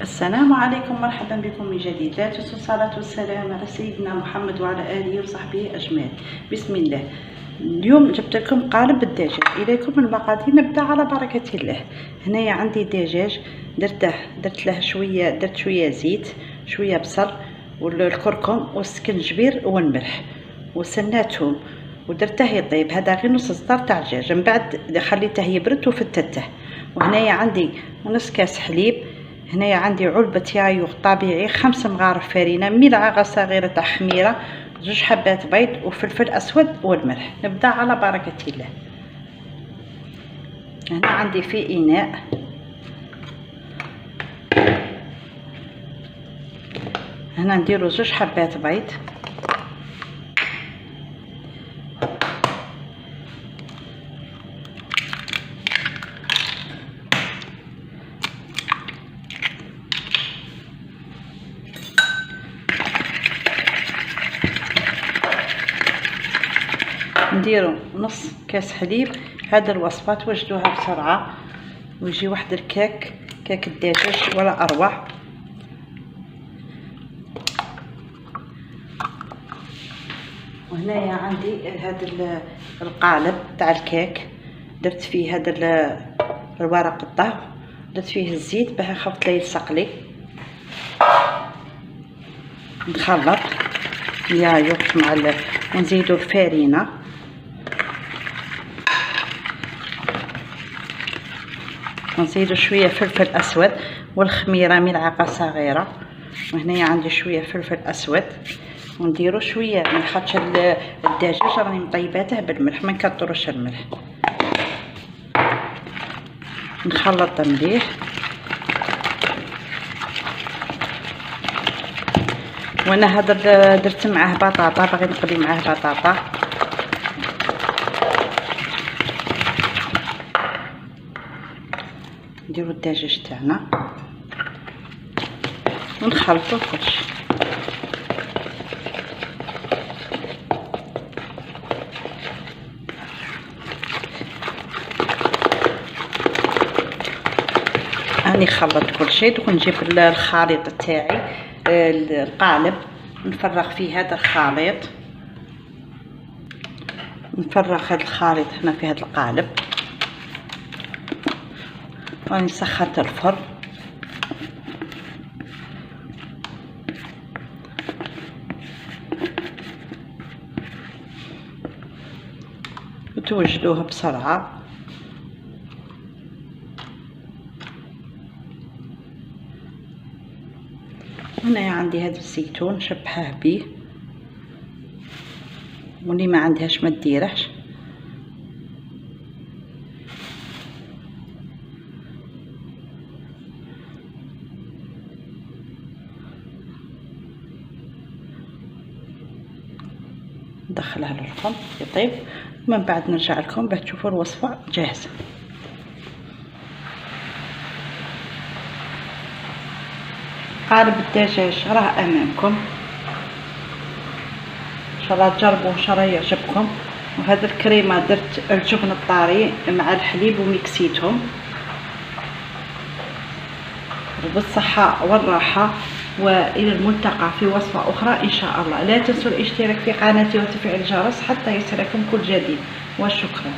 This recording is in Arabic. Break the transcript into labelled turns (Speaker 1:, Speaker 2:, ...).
Speaker 1: السلام عليكم، مرحبا بكم من جديد. لا تنسوا الصلاة والسلام على سيدنا محمد وعلى آله وصحبه أجمعين. بسم الله. اليوم جبت لكم قالب الدجاج. إليكم المقادير، نبدأ على بركة الله. هنايا عندي دجاج درت له شوية زيت، شوية بصل والكركم والسكنجبير والملح وسناتهم ودرته يطيب. هذا غير نص صدر تاع دجاج، من بعد خليته يبرد وفتته. وهنايا عندي نص كاس حليب. هنايا عندي علبة يايوغ طبيعي، 5 مغارف فرينة، ملعقة صغيرة تاع خميرة، 2 حبات بيض وفلفل اسود والملح. نبدا على بركة الله. هنا عندي في اناء هنا نديرو 2 حبات بيض، نديرو نص كاس حليب. هذا الوصفة توجدوها بسرعة ويجي واحد الكاك الدجاج ولا اروع. وهنايا عندي هذا القالب تاع الكيك، درت فيه هذا الورق الطهو، درت فيه الزيت باه خفت لا يلصق لي. نخلط اليايوغ مع ونزيدو الفارينة، ونزيدو شويه فلفل اسود والخميره ملعقه صغيره. وهنايا عندي شويه فلفل اسود، ونديرو شويه من خاطر الدجاج راني مطيباته بالملح، ما نكثروش الملح. نخلط مليح. وانا هذا درت معاه بطاطا، باغي نقلي معاه بطاطا. نديرو الدجاج تاعنا ونخلطو كلشي. راني خلطت كلشي. دوك نجيب الخليط تاعي، القالب، نفرغ فيه هذا الخليط، نفرغ هذا الخليط هنا في هذا القالب. راني سخنت الفرن وتوجدوه بسرعة. هنا عندي هذا الزيتون شبحه بيه، واللي ما عندهاش ما ديرهش. ندخلها للفرن يطيب، ومن بعد نرجع لكم باش تشوفوا الوصفة جاهزة. قالب الدجاج راه امامكم، ان شاء الله تجربوه، ان شاء الله يعجبكم. وهذا الكريمه درت الجبن الطاري مع الحليب وميكسيتهم. بالصحه والراحه، والى الملتقى في وصفه اخرى ان شاء الله. لا تنسوا الاشتراك في قناتي وتفعيل الجرس حتى يصلكم كل جديد، وشكرا.